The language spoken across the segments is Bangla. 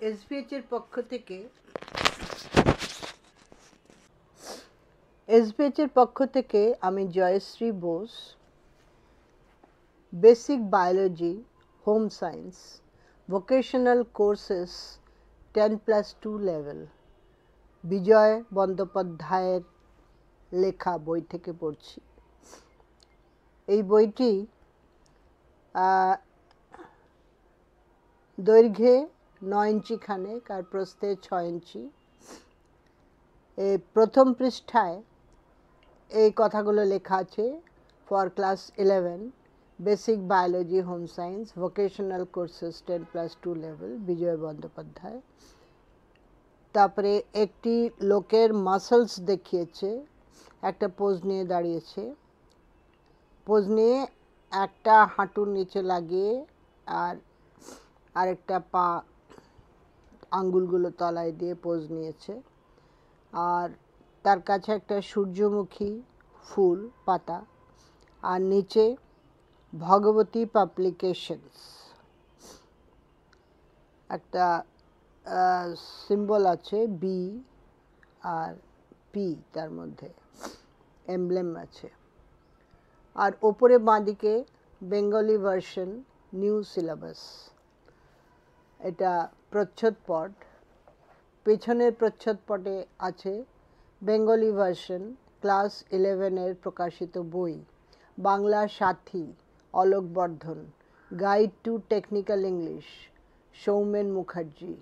এসভিএইচ এর পক্ষ থেকে আমি Jayashree Bose, basic biology, home science, vocational courses 10+2 level Bijoy বন্দ্যোপাধ্যায়ের লেখা বই থেকে পড়ছি। এই বইটি দৈর্ঘ্যে 9 ইঞ্চি খানেক আর প্রস্থে 6 ইঞ্চি। প্রথম পৃষ্ঠায় এই কথাগুলো লেখা আছে: for class 11 basic biology, home science, vocational courses 10+2 level Bijoy Bandyopadhyay. তারপরে একটি লোকের মাসলস দেখিয়েছে, একটা পোজ নিয়ে দাঁড়িয়েছে, পোজ নিয়ে একটা হাঁটুর নিচে লাগিয়ে আর আরেকটা পা আঙ্গুলগুলো তলায় দিয়ে পোজ নিয়েছে। আর তার কাছে একটা সূর্যমুখী ফুল পাতা, আর নিচে ভগবতী পাবলিকেশনস একটা সিম্বল আছে, বি আর পি, তার মধ্যে এমব্লেম আছে। আর ওপরে বাঁদিকে বেঙ্গলি ভার্সন, নিউ সিলেবাস, এটা প্রচ্ছদপট। পেছনের প্রচ্ছদপটে আছে বেঙ্গলি ভার্সন ক্লাস 11 প্রকাশিত বই, Bangla Sathi, Alok Bardhan, guide to technical English, Soumen Mukherjee.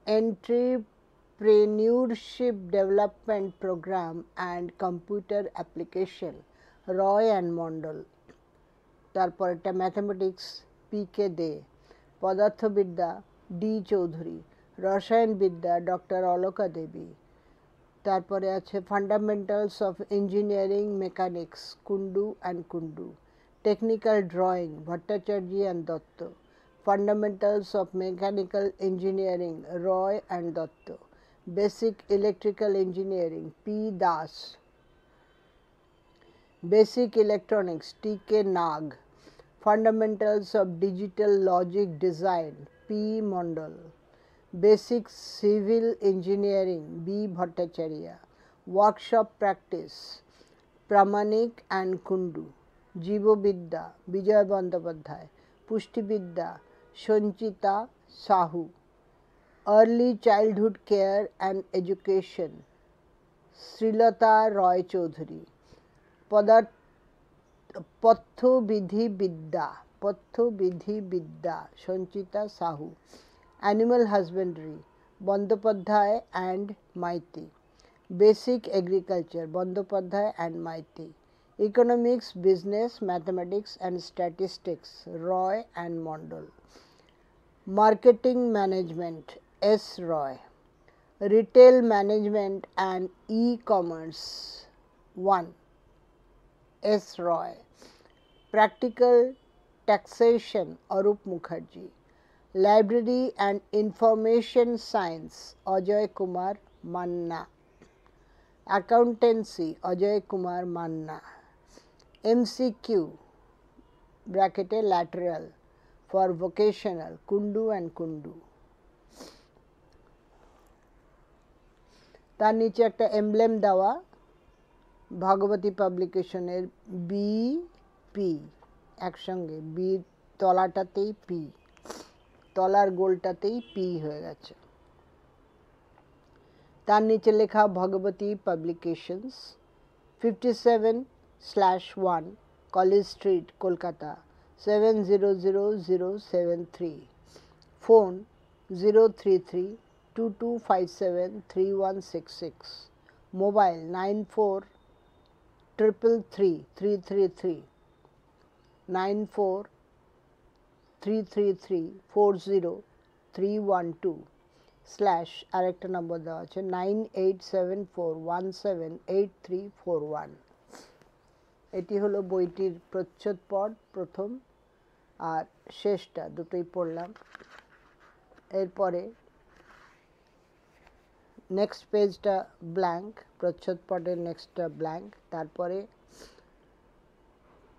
Entrepreneurship development programme and computer application, Roy and Mondal. তারপর একটা ম্যাথামেটিক্স, পি.কে. দে, পদার্থবিদ্যা, ডি. চৌধুরী, রসায়নবিদ্যা, ডক্টর অলকা দেবী। তারপরে আছে fundamentals of engineering mechanics, Kundu and Kundu, technical drawing, Bhattacharya and Dutta, fundamentals of mechanical engineering, Roy and Dutta, basic electrical engineering, P. Das, basic electronics, T K. Nag, fundamentals of digital logic design, P. Mondal, basic civil engineering, B. Bhattacharya, workshop practice, Pramanik and Kundu, জীববিদ্যা, বিজয় বন্দ্যোপাধ্যায়, পুষ্টিবিদ্যা, Sanchita Sahu, early childhood care and education, Srilata Roy Chowdhury, পথ্যবিধিবিদ্যা, Sanchita Sahu, animal husbandry, Bandyopadhyay and Maity, basic agriculture, Bandyopadhyay and Maity, economics, business, mathematics and statistics, Roy and Mondal, marketing management, S. Roy, retail management and e-commerce 1, S. Roy, practical taxation, Arup Mukherjee, library and information science, Ajay Kumar Manna, accountancy, Ajay Kumar Manna, MCQ ব্র্যাকেটে lateral for vocational, Kundu and Kundu. তার নিচে একটা এমব্লেম দেওয়া, ভগবতী পাবলিকেশনের বি, পি, একসঙ্গে বি তলাটাতেই পি, তলার গোলটাতেই পি হয়ে গেছে। তার নিচে লেখা Bhagabati publications, 57/1 college street, Kolkata 700073, phone 03322573166, mobile 94333333, 9433340312, slash আরেকটা নম্বর দেওয়া আছে 9874178341। এটি হলো বইটির প্রচ্ছদপট প্রথম, আর শেষটা দুটোই পড়লাম। এরপরে নেক্সট পেজটা ব্ল্যাঙ্ক, প্রচ্ছদপটের নেক্সটটা ব্ল্যাঙ্ক। তারপরে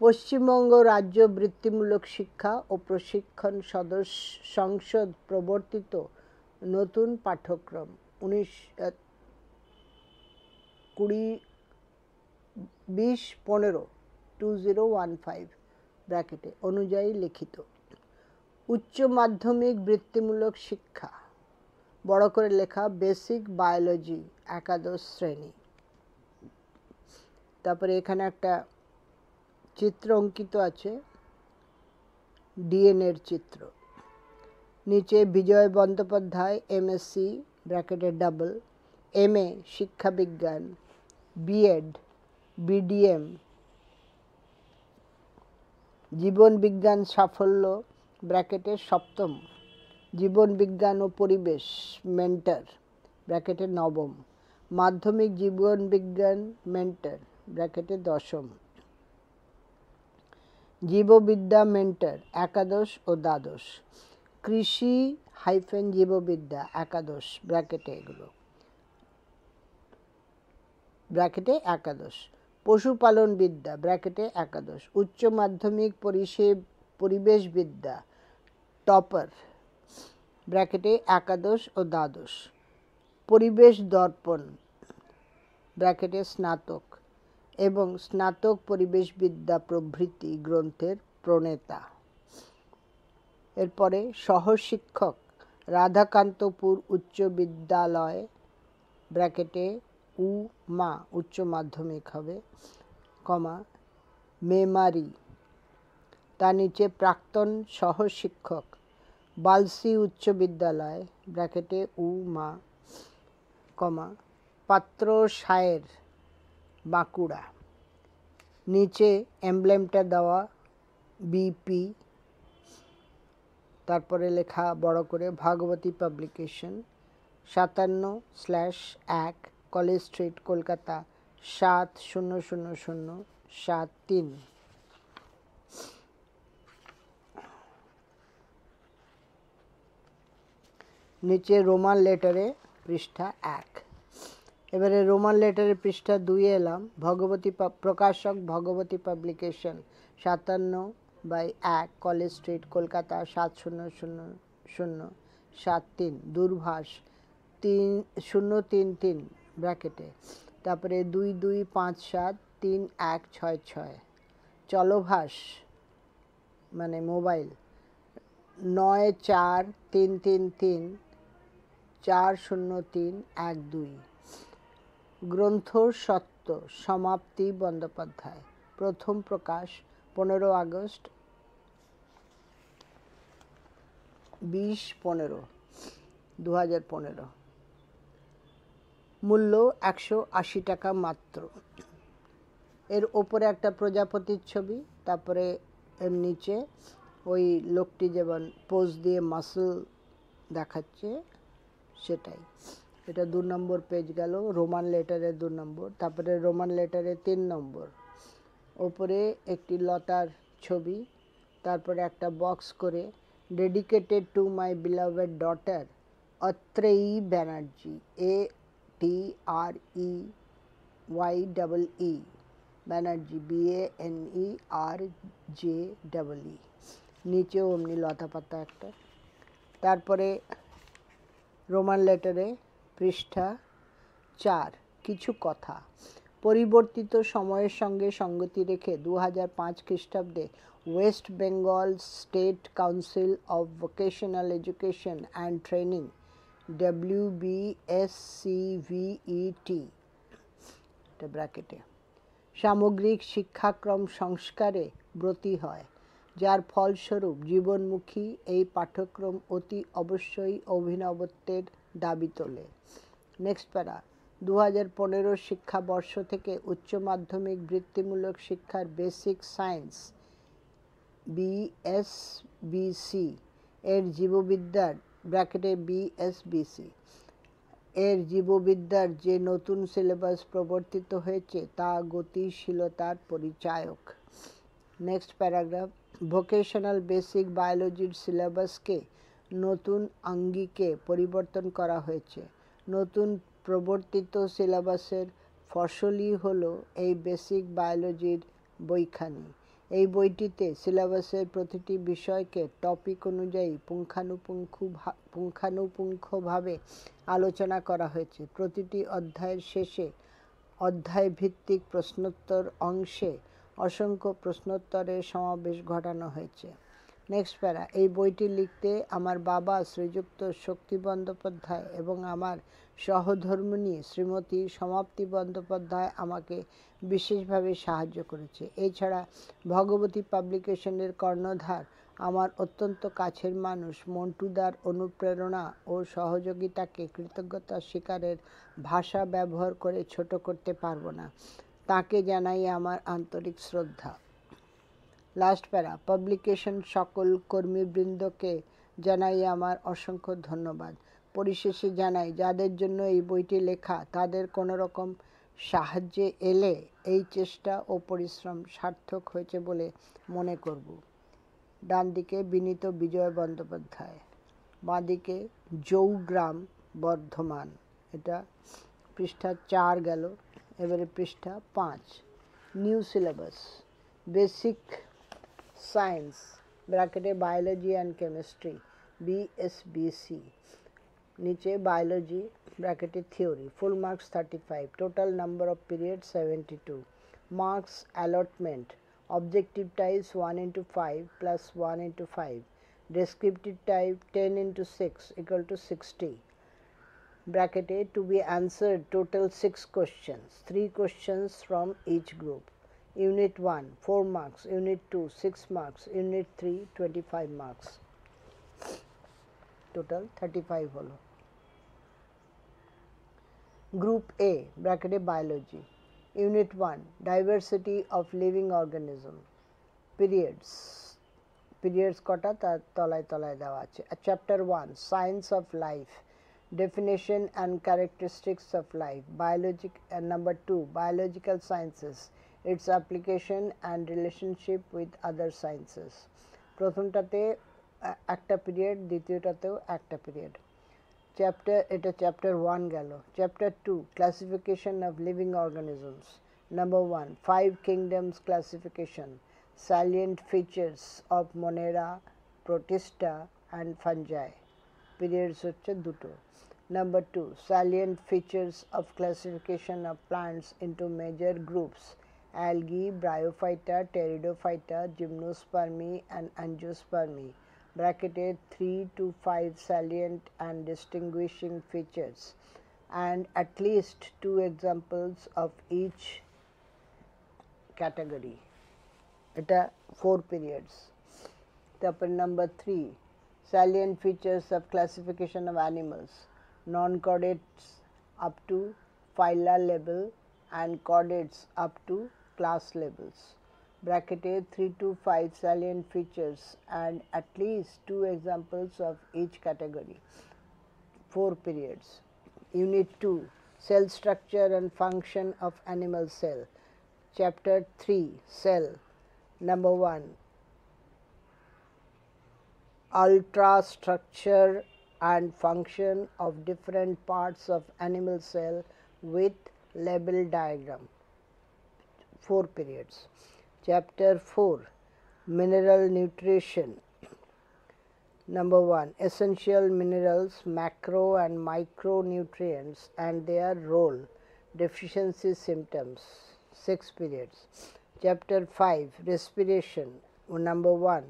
পশ্চিমবঙ্গ রাজ্য বৃত্তিমূলক শিক্ষা ও প্রশিক্ষণ সংসদ প্রবর্তিত নতুন পাঠ্যক্রম 2015 ব্র্যাকেটে অনুযায়ী লিখিত উচ্চ মাধ্যমিক বৃত্তিমূলক শিক্ষা, বড় করে লেখা বেসিক বায়োলজি একাদশ শ্রেণী। তারপরে এখানে একটা চিত্র অঙ্কিত আছে, ডিএনএর চিত্র। নিচে বিজয় বন্দ্যোপাধ্যায় এমএসসি ব্র্যাকেটে ডাবল, এমএ শিক্ষাবিজ্ঞান, বিএড, বিডিএম, জীবন বিজ্ঞান সাফল্য ব্র্যাকেটে সপ্তম, জীবন বিজ্ঞান ও পরিবেশ মেন্টর ব্র্যাকেটে নবম, মাধ্যমিক জীবন বিজ্ঞান মেন্টর ব্র্যাকেটে দশম, জীববিদ্যা মেন্টর একাদশ ও দ্বাদশ, কৃষি জীববিদ্যা একাদশ ব্র্যাকেটে এগুলো ব্র্যাকেটে একাদশ, পশুপালন বিদ্যা ব্র্যাকেটে একাদশ, উচ্চ মাধ্যমিক পরিবেশ বিদ্যা টপার ব্র্যাকেটে একাদশ ও দ্বাদশ, পরিবেশ দর্পণ ব্র্যাকেটে স্নাতক এবং স্নাতক পরিবেশবিদ্যা প্রভৃতি গ্রন্থের প্রণেতা। এরপরে সহশিক্ষক রাধাকান্তপুর উচ্চ বিদ্যালয় ব্র্যাকেটে মা উচ্চ মাধ্যমিক হবে, কমা মেমারি। তার নিচে প্রাক্তন সহশিক্ষক বালসি উচ্চ বিদ্যালয় ব্র্যাকেটে মা, কমা পাত্র সায়ের বাঁকুড়া। নিচে এমব্লেমটা দেওয়া বিপি, তারপরে লেখা বড় করে ভাগবতী পাবলিকেশন 57/1 কলেজ স্ট্রিট কলকাতা 700073। নিচে রোমান লেটারে পৃষ্ঠা 1। এবারে রোমান লেটারের পৃষ্ঠা 2 এলাম। ভগবতী প্রকাশক ভগবতী পাবলিকেশন 57/1 কলেজ স্ট্রিট কলকাতা 700073। দূরভাষ 3033 ব্র্যাকেটে, তারপরে 22573166। চলভাষ মানে মোবাইল 9433340312। গ্রন্থ সত্য সমাপ্তি বন্দ্যোপাধ্যায়, প্রথম প্রকাশ 15 আগস্ট 2015। মূল্য 180 টাকা মাত্র। এর ওপরে একটা প্রজাপতির ছবি, তারপরে এর নিচে ওই লোকটি যেমন পোজ দিয়ে মাসল দেখাচ্ছে সেটাই। এটা 2 নম্বর পেজ গেল, রোমান লেটারের 2 নম্বর। তারপরে রোমান লেটারের 3 নম্বর, ওপরে একটি লতার ছবি, তারপরে একটা বক্স করে dedicated to my beloved daughter Atreyee Banerjee, ATREYEE Banerjee, BANERJEE। নিচেও অমনি লতা পাতা একটা। তারপরে রোমান লেটারে পৃষ্ঠা 4 কিছু কথা। পরিবর্তিত সময়ের সঙ্গে সঙ্গতি রেখে 2005 খ্রিস্টাব্দে West Bengal state council of vocational education and training WBSCVET এটা ব্র্যাকেটে সামগ্রিক শিক্ষাক্রম সংস্কারে ব্রতী হয়, যার ফলস্বরূপ জীবনমুখী এই পাঠ্যক্রম অতি অবশ্যই অভিনবত্বের দাবি তোলে। নেক্সট প্যারা। 2015 শিক্ষাবর্ষ থেকে উচ্চ মাধ্যমিক বৃত্তিমূলক শিক্ষার বেসিক সায়েন্স BSBC এর জীববিদ্যার ব্র্যাকেটে BSBC এর জীববিদ্যার যে নতুন সিলেবাস প্রবর্তিত হয়েছে তা গতিশীলতার পরিচায়ক। Next paragraph. ভোকেশনাল বেসিক বায়োলজির সিলেবাসকে নতুন আঙ্গিকে পরিবর্তন করা হয়েছে। নতুন প্রবর্তিত সিলেবাসের ফসলই হলো এই বেসিক বায়োলজির বইখানি। এই বইটিতে সিলেবাসের প্রতিটি বিষয়কে টপিক অনুযায়ী পুঙ্খানুপুঙ্খভাবে আলোচনা করা হয়েছে। প্রতিটি অধ্যায়ের শেষে অধ্যায়ভিত্তিক প্রশ্নোত্তর অংশে অসংখ্য প্রশ্নোত্তরের সমাবেশ ঘটানো হয়েছে। নেক্সট প্যারা। এই বইটি লিখতে আমার বাবা শ্রীযুক্ত শক্তি বন্দ্যোপাধ্যায় এবং আমার সহধর্মিণী শ্রীমতী সমাপ্তি বন্দ্যোপাধ্যায় আমাকে বিশেষভাবে সাহায্য করেছে। এছাড়া ভগবতী পাবলিকেশনের কর্ণধার আমার অত্যন্ত কাছের মানুষ মন্টুদার অনুপ্রেরণা ও সহযোগিতাকে কৃতজ্ঞতা স্বীকারের ভাষা ব্যবহার করে ছোট করতে পারবো না। তাকে জানাই আমার আন্তরিক শ্রদ্ধা। লাস্ট প্যারা। পাবলিকেশন সকল কর্মীবৃন্দকে জানাই আমার অসংখ্য ধন্যবাদ। পরিশেষে জানাই, যাদের জন্য এই বইটি লেখা তাদের কোনো রকম সাহায্যে এলে এই চেষ্টা ও পরিশ্রম সার্থক হয়েছে বলে মনে করব। ডান দিকে বিনীত বিজয় বন্দ্যোপাধ্যায়, বাঁদিকে জৌগ্রাম বর্ধমান। এটা পৃষ্ঠা 4 গেল। এবারে পৃষ্ঠা 5। New syllabus. বেসিক সায়েন্স ব্র্যাকেটে বায়োলজি অ্যান্ড কেমিস্ট্রি BSBC, নিচে বায়োলজি ব্র্যাকেটে theory. Full marks 35, total number of period 72, marks allotment objective types 1 into 5 plus 1 into 5, descriptive type 10 into 6 equal to 60, bracket A, to be answered total 6 questions, 3 questions from each group. Unit 1 4 marks, Unit 2 6 marks, Unit 3 25 marks, total 35 হলো। Group A bracket A biology, Unit 1 diversity of living organism, periods কটা তার তলায় তলায় দেওয়া আছে। Chapter 1 science of life, definition and characteristics of life, number 2 biological sciences, its application and relationship with other sciences. প্রথমটাতে একটা পিরিয়ড, দ্বিতীয়টাতেও একটা পিরিয়ড। Chapter 1 গেল। Chapter 2 classification of living organisms, number 1 5 kingdoms classification, salient features of Monera, Protista and fungi, periods হচ্ছে দুটো। Number 2 salient features of classification of plants into major groups, algae, bryophyta, pteridophyta, gymnospermy and angiospermy, bracketed 3 to 5 salient and distinguishing features and at least 2 examples of each category. এটা 4 periods. তারপর number 3 salient features of classification of animals, non-chordates up to phyla level and chordates up to class levels, bracketed 3 to 5 salient features and at least 2 examples of each category, 4 periods. Unit 2 cell structure and function of animal cell, chapter 3 cell, number 1 ultrastructure and function of different parts of animal cell with label diagram, 4 periods. Chapter 4 mineral nutrition, number 1 essential minerals, macro and micronutrients and their role, deficiency symptoms, 6 periods. Chapter 5 respiration, number 1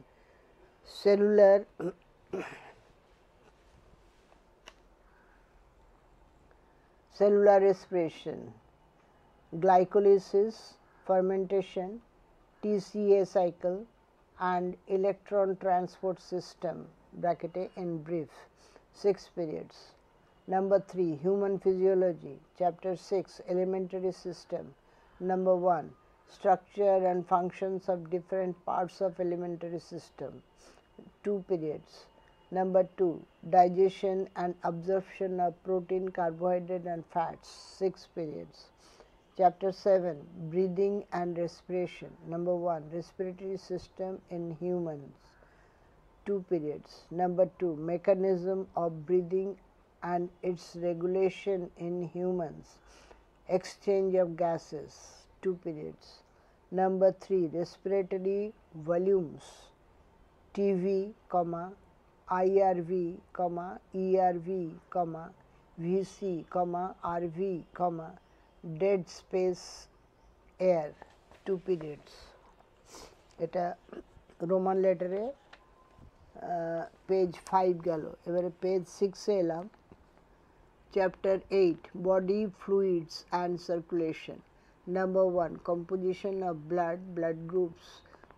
cellular respiration, glycolysis, fermentation, TCA cycle and electron transport system, bracketed in brief, 6 periods. Number 3 human physiology, chapter 6 elementary system, number 1 structure and functions of different parts of elementary system, 2 periods. Number 2 digestion and absorption of protein, carbohydrate and fats, 6 periods. Chapter 7 breathing and respiration, number 1 respiratory system in humans, 2 periods. Number 2 mechanism of breathing and its regulation in humans, exchange of gases, 2 periods. Number 3, respiratory volumes, TV, IRV, ERV, VC, RV, dead space air, 2 periods. এটা রোমান লেটারে পেজ 5 গেল। এবারে পেজ 6 এ এলাম। Chapter 8, Body Fluids and Circulation. Number 1, Composition of blood, blood groups,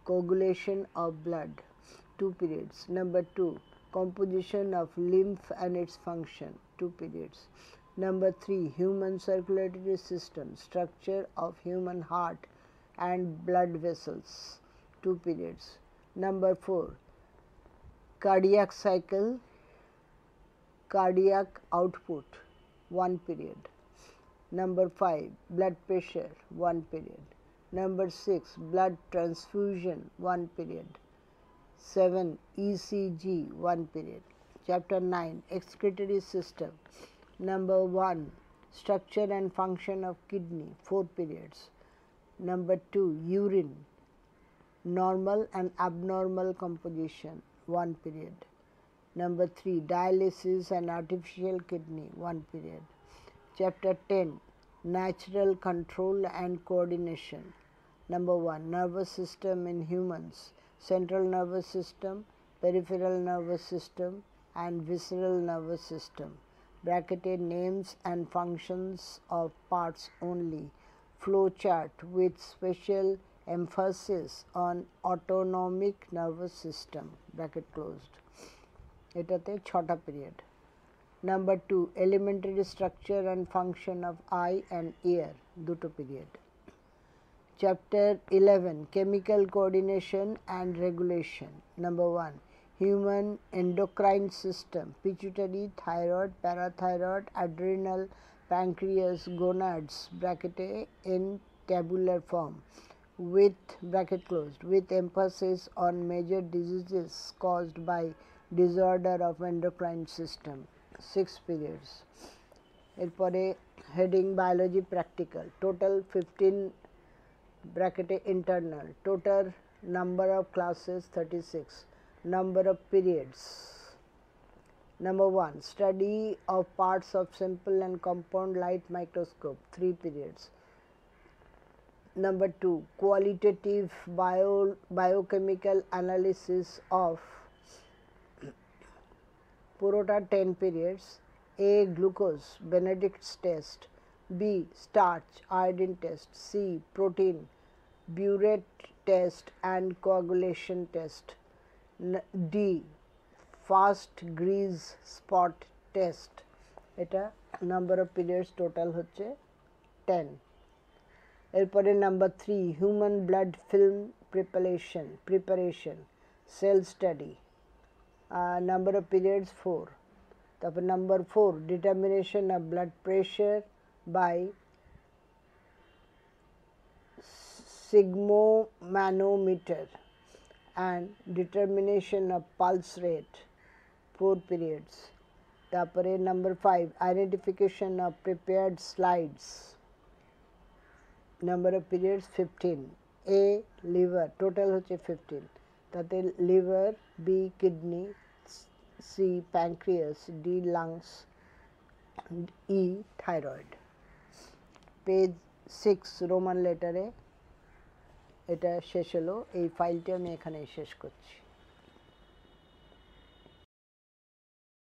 coagulation of blood, 2 periods. Number 2, Composition of lymph and its function, 2 periods. Number 3, Human circulatory system, structure of human heart and blood vessels, 2 periods. Number 4, Cardiac cycle, cardiac output, 1 period. Number 5, blood pressure, 1 period. Number 6, blood transfusion, 1 period. 7, ECG, 1 period. Chapter 9, excretory system. Number 1, structure and function of kidney, 4 periods. Number 2, urine, normal and abnormal composition, 1 period. Number 3, dialysis and artificial kidney, 1 period. Chapter 10, natural control and coordination. Number 1, nervous system in humans, central nervous system, peripheral nervous system and visceral nervous system. Bracketed names and functions of parts only. Flow chart with special emphasis on autonomic nervous system, bracket closed. এটাতে 6টা period. Number 2, elementary structure and function of eye and ear, 2 period. Chapter 11, chemical coordination and regulation. Number 1, human endocrine system, pituitary, thyroid, parathyroid, adrenal, pancreas, gonads, bracket A, in tabular form, with bracket closed, with emphasis on major diseases caused by disorder of endocrine system, 6 periods. এরপরে heading biology practical, total 15 bracket internal, total number of classes 36, number of periods. Number 1, study of parts of simple and compound light microscope, 3 periods. Number 2, qualitative biochemical analysis of পুরোটা 10 periods. A, glucose, Benedict's test. B, starch, iodine test. C, protein, burette test and coagulation test. D, fast grease spot test. এটা number of periods total হচ্ছে 10. এরপরে number 3, human blood film preparation, cell study. Number of periods 4. তারপর number 4, determination of blood pressure by sphygmomanometer and determination of pulse rate, 4 periods. তারপরে number 5, identification of prepared slides. Number of periods 15. A, liver, total হচ্ছে 15. তাতে liver, B, kidney, C, pancreas, D, lungs, E, thyroid. Page 6 Roman লেটারে এটা শেষ হলো। এই ফাইলটি আমি এখানেই শেষ করছি।